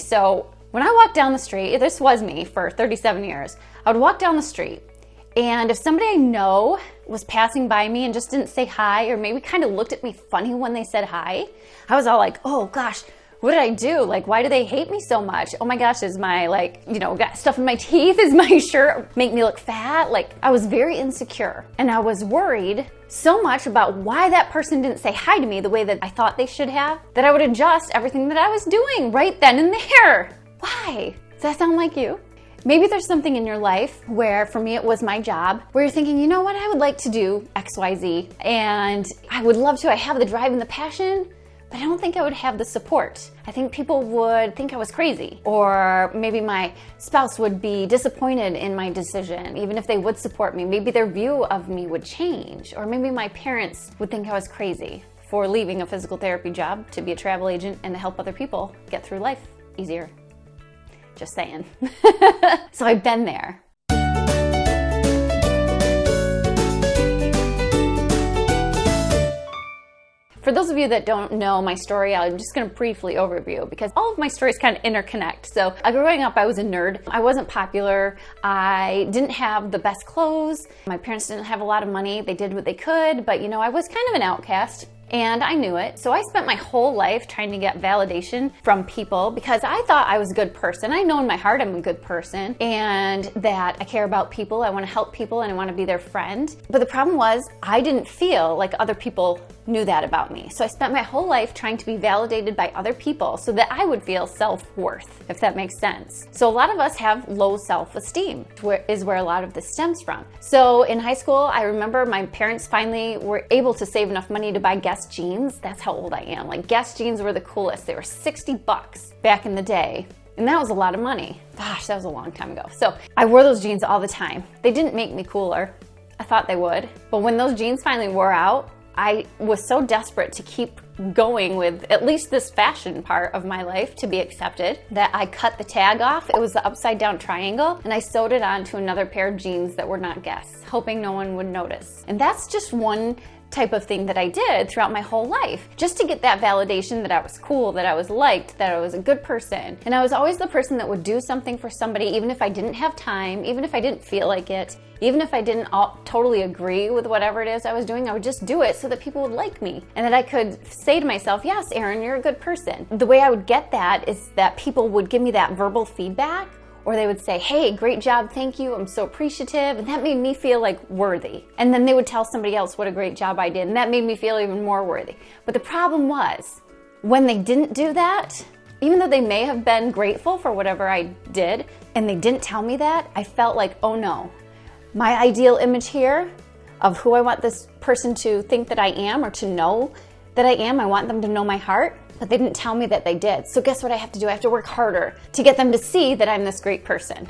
So when I walked down the street, this was me for 37 years, I would walk down the street, and if somebody I know was passing by me and just didn't say hi, or maybe kind of looked at me funny when they said hi, I was all like, oh gosh, what did I do? Like, why do they hate me so much? Oh my gosh, is my, like, got stuff in my teeth? Is my shirt make me look fat? Like, I was very insecure, and I was worried so much about why that person didn't say hi to me the way that I thought they should have, that I would adjust everything that I was doing right then and there. Why? Does that sound like you? Maybe there's something in your life where, for me, it was my job, where you're thinking, you know what, I would like to do X, Y, Z, and I would love to. I have the drive and the passion, but I don't think I would have the support. I think people would think I was crazy, or maybe my spouse would be disappointed in my decision, even if they would support me. Maybe their view of me would change, or maybe my parents would think I was crazy for leaving a physical therapy job to be a travel agent and to help other people get through life easier. Just saying. So I've been there. For those of you that don't know my story, I'm just going to briefly overview, because all of my stories kind of interconnect. So growing up, I was a nerd. I wasn't popular. I didn't have the best clothes. My parents didn't have a lot of money. They did what they could, but I was kind of an outcast. And I knew it. So I spent my whole life trying to get validation from people because I thought I was a good person. I know in my heart I'm a good person and that I care about people, I want to help people, and I want to be their friend. But the problem was I didn't feel like other people knew that about me. So I spent my whole life trying to be validated by other people so that I would feel self-worth, if that makes sense. So a lot of us have low self-esteem, is where a lot of this stems from. So in high school, I remember my parents finally were able to save enough money to buy Guess jeans. That's how old I am. Like, Guess jeans were the coolest. They were $60 back in the day. And that was a lot of money. Gosh, that was a long time ago. So I wore those jeans all the time. They didn't make me cooler. I thought they would. But when those jeans finally wore out, I was so desperate to keep going with at least this fashion part of my life to be accepted that I cut the tag off. It was the upside down triangle, and I sewed it onto another pair of jeans that were not Guess, hoping no one would notice. And that's just one type of thing that I did throughout my whole life, just to get that validation that I was cool, that I was liked, that I was a good person. And I was always the person that would do something for somebody, even if I didn't have time, even if I didn't feel like it, even if I didn't totally agree with whatever it is I was doing. I would just do it so that people would like me and that I could say to myself, yes, Erin, you're a good person. The way I would get that is that people would give me that verbal feedback, or they would say, hey, great job, thank you, I'm so appreciative. And that made me feel like worthy. And then they would tell somebody else what a great job I did, and that made me feel even more worthy. But the problem was, when they didn't do that, even though they may have been grateful for whatever I did, and they didn't tell me that, I felt like, oh no, my ideal image here of who I want this person to think that I am, or to know that I am, I want them to know my heart. But they didn't tell me that they did. So guess what I have to do? I have to work harder to get them to see that I'm this great person.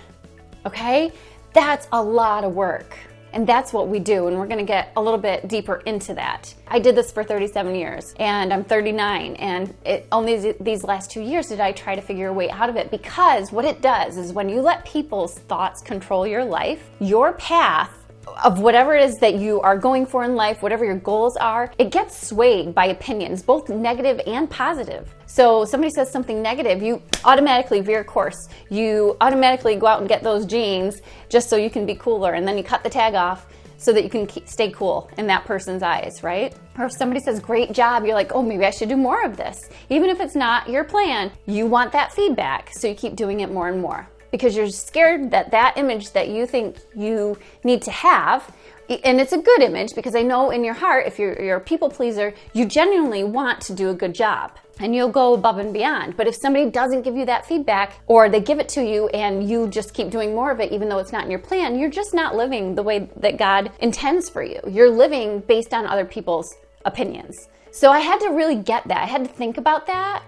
Okay? That's a lot of work. And that's what we do. And we're going to get a little bit deeper into that. I did this for 37 years and I'm 39. And only these last 2 years did I try to figure a way out of it. Because what it does is when you let people's thoughts control your life, your path of whatever it is that you are going for in life, whatever your goals are, it gets swayed by opinions, both negative and positive. So somebody says something negative, you automatically veer course. You automatically go out and get those jeans just so you can be cooler, and then you cut the tag off so that you can stay cool in that person's eyes, right? Or if somebody says, great job, you're like, oh, maybe I should do more of this. Even if it's not your plan, you want that feedback, so you keep doing it more and more. Because you're scared that that image that you think you need to have, and it's a good image, because I know in your heart, if you're a people pleaser, you genuinely want to do a good job and you'll go above and beyond. But if somebody doesn't give you that feedback, or they give it to you and you just keep doing more of it even though it's not in your plan, you're just not living the way that God intends for you. You're living based on other people's opinions. So I had to really get that. I had to think about that,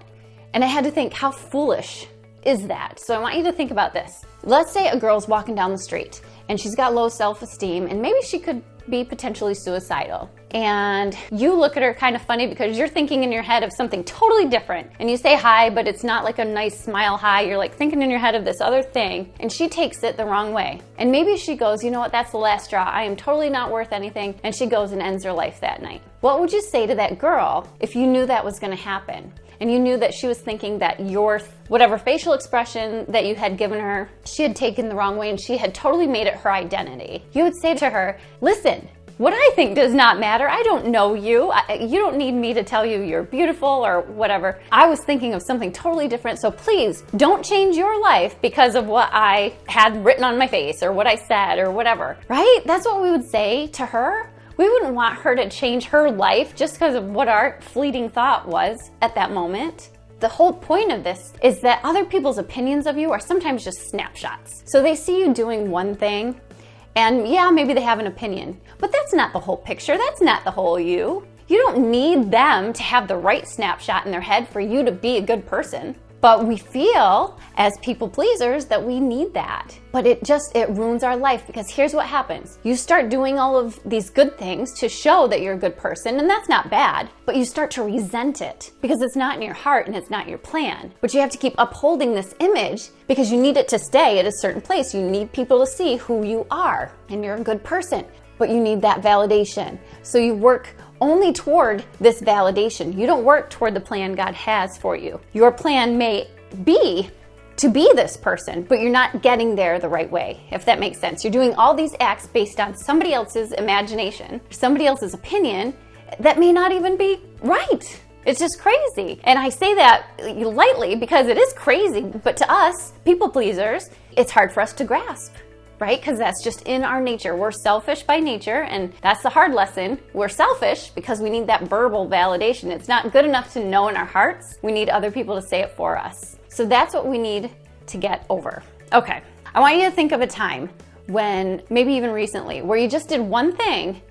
and I had to think, how foolish is that? So I want you to think about this. Let's say a girl's walking down the street and she's got low self-esteem, and maybe she could be potentially suicidal. And you look at her kind of funny because you're thinking in your head of something totally different. And you say hi, but it's not like a nice smile hi. You're like thinking in your head of this other thing, and she takes it the wrong way. And maybe she goes, you know what, that's the last straw. I am totally not worth anything. And she goes and ends her life that night. What would you say to that girl if you knew that was going to happen? and you knew that she was thinking that your whatever facial expression that you had given her, she had taken the wrong way and she had totally made it her identity, you would say to her, listen, what I think does not matter. I don't know you. You don't need me to tell you you're beautiful or whatever. I was thinking of something totally different. So please don't change your life because of what I had written on my face or what I said or whatever, right? That's what we would say to her. We wouldn't want her to change her life just because of what our fleeting thought was at that moment. The whole point of this is that other people's opinions of you are sometimes just snapshots. So they see you doing one thing, and yeah, maybe they have an opinion, but that's not the whole picture. That's not the whole you. You don't need them to have the right snapshot in their head for you to be a good person. But we feel as people pleasers that we need that. But it ruins our life, because here's what happens. You start doing all of these good things to show that you're a good person, and that's not bad, but you start to resent it because it's not in your heart and it's not your plan. But you have to keep upholding this image because you need it to stay at a certain place. You need people to see who you are and you're a good person, but you need that validation. So you work only toward this validation. You don't work toward the plan God has for you. Your plan may be to be this person, but you're not getting there the right way, if that makes sense. You're doing all these acts based on somebody else's imagination, somebody else's opinion that may not even be right. It's just crazy. And I say that lightly because it is crazy, but to us, people pleasers, it's hard for us to grasp. Right? Because that's just in our nature. We're selfish by nature, and that's the hard lesson. We're selfish because we need that verbal validation. It's not good enough to know in our hearts. We need other people to say it for us. So that's what we need to get over. Okay, I want you to think of a time when, maybe even recently, where you just did one thing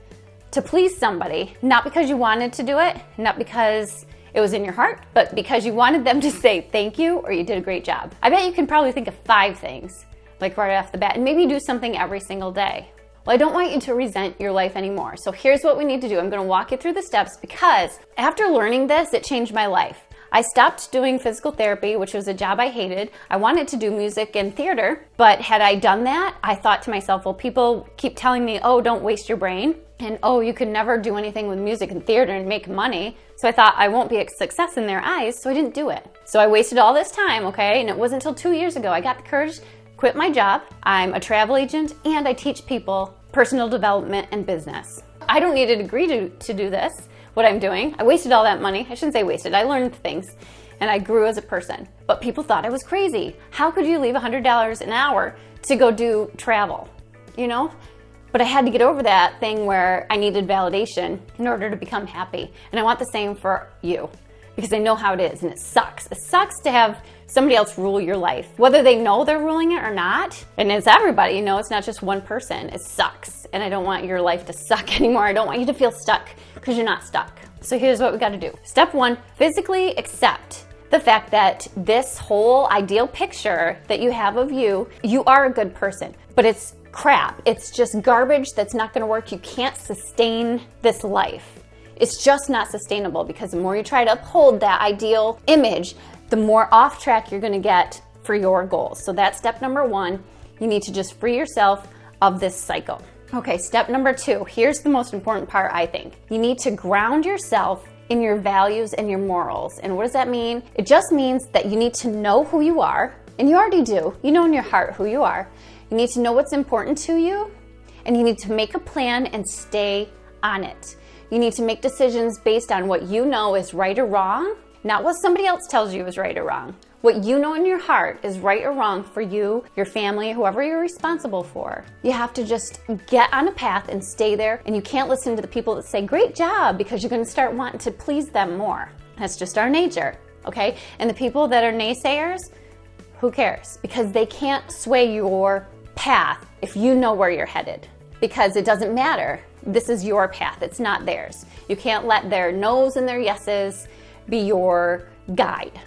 to please somebody, not because you wanted to do it, not because it was in your heart, but because you wanted them to say thank you or you did a great job. I bet you can probably think of 5 things, like right off the bat, and maybe do something every single day. Well, I don't want you to resent your life anymore. So here's what we need to do. I'm going to walk you through the steps, because after learning this, it changed my life. I stopped doing physical therapy, which was a job I hated. I wanted to do music and theater, but had I done that, I thought to myself, well, people keep telling me, oh, don't waste your brain, and oh, you can never do anything with music and theater and make money. So I thought I won't be a success in their eyes, so I didn't do it. So I wasted all this time, okay? And it wasn't until 2 years ago I got the courage, quit my job. I'm a travel agent and I teach people personal development and business. I don't need a degree to do this, what I'm doing. I wasted all that money. I shouldn't say wasted. I learned things and I grew as a person. But people thought I was crazy. How could you leave $100 an hour to go do travel? You know? But I had to get over that thing where I needed validation in order to become happy. And I want the same for you, because I know how it is, and it sucks. It sucks to have somebody else rule your life, whether they know they're ruling it or not. And it's everybody, you know, it's not just one person. It sucks. And I don't want your life to suck anymore. I don't want you to feel stuck, because you're not stuck. So here's what we got to do. Step 1, physically accept the fact that this whole ideal picture that you have of you, you are a good person, but it's crap. It's just garbage that's not going to work. You can't sustain this life. It's just not sustainable, because the more you try to uphold that ideal image, the more off track you're going to get for your goals. So that's step number 1. You need to just free yourself of this cycle. Okay, step number 2. Here's the most important part, I think. You need to ground yourself in your values and your morals. And what does that mean? It just means that you need to know who you are, and you already do. You know in your heart who you are. You need to know what's important to you, and you need to make a plan and stay on it. You need to make decisions based on what you know is right or wrong, not what somebody else tells you is right or wrong. What you know in your heart is right or wrong for you, your family, whoever you're responsible for. You have to just get on a path and stay there, and you can't listen to the people that say, great job, because you're going to start wanting to please them more. That's just our nature, okay? And the people that are naysayers, who cares? Because they can't sway your path if you know where you're headed, because it doesn't matter. This is your path. It's not theirs. You can't let their no's and their yeses be your guide.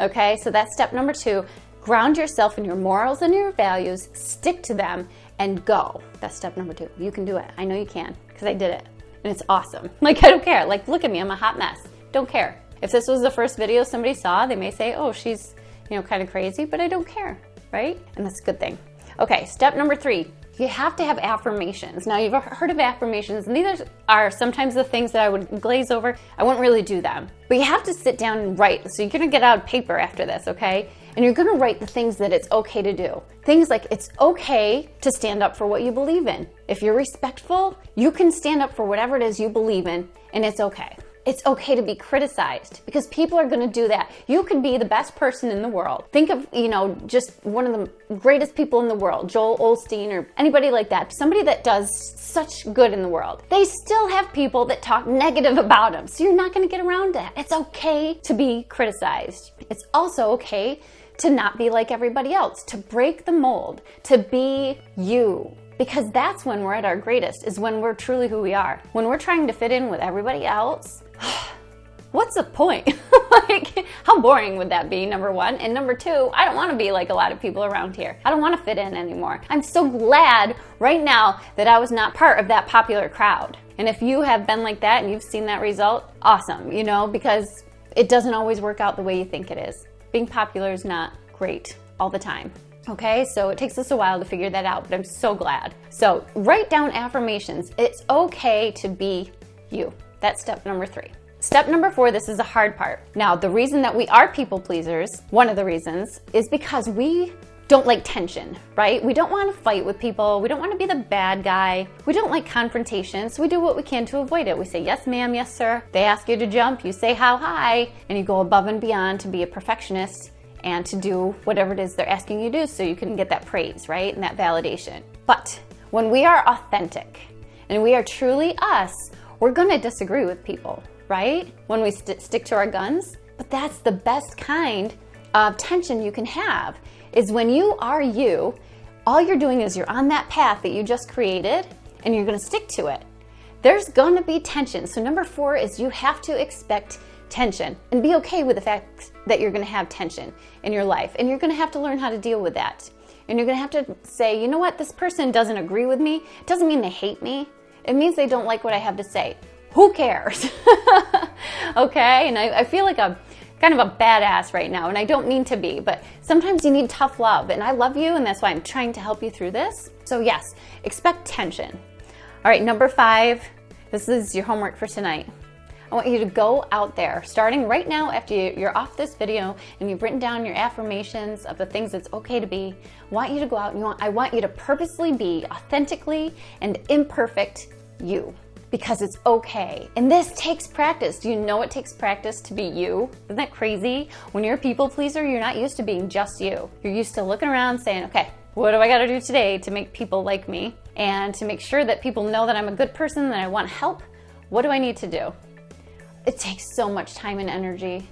Okay, so that's step number 2. Ground yourself in your morals and your values, stick to them, and go. That's step number 2. You can do it. I know you can, because I did it, and it's awesome. Like, I don't care. Like, look at me. I'm a hot mess. Don't care. If this was the first video somebody saw, they may say, oh, she's, you know, kind of crazy, but I don't care, right? And that's a good thing. Okay, step number 3. You have to have affirmations. Now, you've heard of affirmations, and these are sometimes the things that I would glaze over. I wouldn't really do them. But you have to sit down and write. So you're gonna get out paper after this, okay? And you're gonna write the things that it's okay to do. Things like it's okay to stand up for what you believe in. If you're respectful, you can stand up for whatever it is you believe in, and it's okay. It's okay to be criticized because people are going to do that. You could be the best person in the world. Think of, just one of the greatest people in the world, Joel Osteen or anybody like that, somebody that does such good in the world. They still have people that talk negative about them. So you're not going to get around that. It's okay to be criticized. It's also okay to not be like everybody else, to break the mold, to be you. Because that's when we're at our greatest, is when we're truly who we are. When we're trying to fit in with everybody else, what's the point? Like, how boring would that be, number one? And number two, I don't want to be like a lot of people around here. I don't want to fit in anymore. I'm so glad right now that I was not part of that popular crowd. And if you have been like that and you've seen that result, awesome, because it doesn't always work out the way you think it is. Being popular is not great all the time. Okay, so it takes us a while to figure that out, but I'm so glad. So write down affirmations. It's okay to be you. That's step number 3. Step number 4, this is the hard part. Now, the reason that we are people pleasers, one of the reasons, is because we don't like tension, right? We don't want to fight with people. We don't want to be the bad guy. We don't like confrontation, so we do what we can to avoid it. We say, yes, ma'am, yes, sir. They ask you to jump, you say how high, and you go above and beyond to be a perfectionist and to do whatever it is they're asking you to do so you can get that praise, right? And that validation. But when we are authentic and we are truly us, we're gonna disagree with people, right? When we stick to our guns. But that's the best kind of tension you can have, is when you are you, all you're doing is you're on that path that you just created and you're gonna stick to it. There's gonna be tension. So number 4 is you have to expect tension and be okay with the fact that you're going to have tension in your life, and you're going to have to learn how to deal with that. And you're going to have to say, you know what, this person doesn't agree with me. It doesn't mean they hate me. It means they don't like what I have to say. Who cares? Okay, and I feel like I'm kind of a badass right now, and I don't mean to be, but sometimes you need tough love, and I love you, and that's why I'm trying to help you through this. So yes, expect tension. All right, number 5, this is your homework for tonight. I want you to go out there, starting right now after you're off this video and you've written down your affirmations of the things it's okay to be. I want you to go out and I want you to purposely be authentically and imperfect you, because it's okay. And this takes practice. Do you know it takes practice to be you? Isn't that crazy? When you're a people pleaser, you're not used to being just you. You're used to looking around saying, okay, what do I got to do today to make people like me and to make sure that people know that I'm a good person, that I want help? What do I need to do? It takes so much time and energy.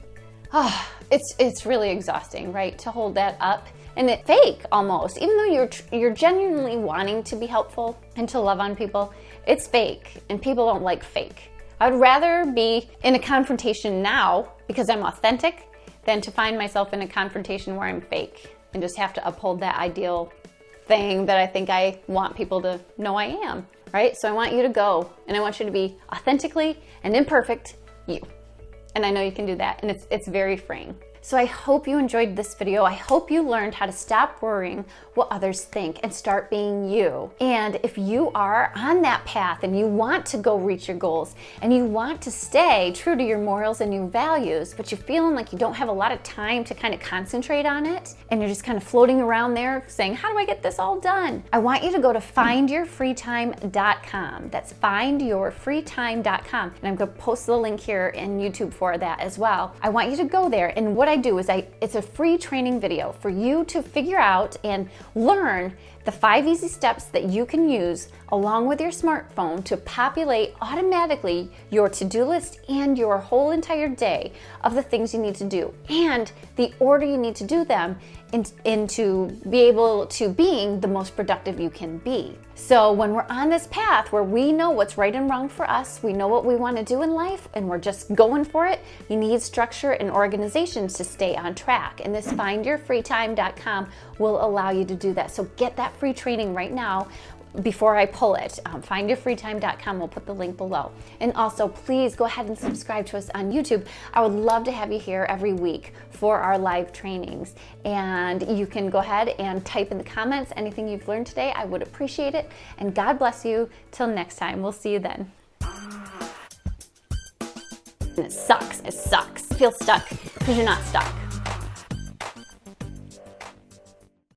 It's really exhausting, right? To hold that up, and it's fake almost. Even though you're genuinely wanting to be helpful and to love on people, it's fake, and people don't like fake. I'd rather be in a confrontation now because I'm authentic than to find myself in a confrontation where I'm fake and just have to uphold that ideal thing that I think I want people to know I am, right? So I want you to go, and I want you to be authentically and imperfect you. And I know you can do that, and it's very freeing. So I hope you enjoyed this video. I hope you learned how to stop worrying what others think and start being you. And if you are on that path and you want to go reach your goals and you want to stay true to your morals and your values, but you're feeling like you don't have a lot of time to kind of concentrate on it, and you're just kind of floating around there saying, how do I get this all done? I want you to go to findyourfreetime.com. That's findyourfreetime.com. And I'm going to post the link here in YouTube for that as well. I want you to go there, and what I do is it's a free training video for you to figure out and learn the 5 easy steps that you can use along with your smartphone to populate automatically your to-do list and your whole entire day of the things you need to do and the order you need to do them into be able to being the most productive you can be. So when we're on this path where we know what's right and wrong for us, we know what we want to do in life, and we're just going for it, you need structure and organization to stay on track. And this findyourfreetime.com will allow you to do that. So get that free training right now. before I pull it. Findyourfreetime.com, we'll put the link below. And also, please go ahead and subscribe to us on YouTube. I would love to have you here every week for our live trainings. And you can go ahead and type in the comments anything you've learned today. I would appreciate it. And God bless you. Till next time, we'll see you then. And it sucks. It sucks. Feel stuck because you're not stuck.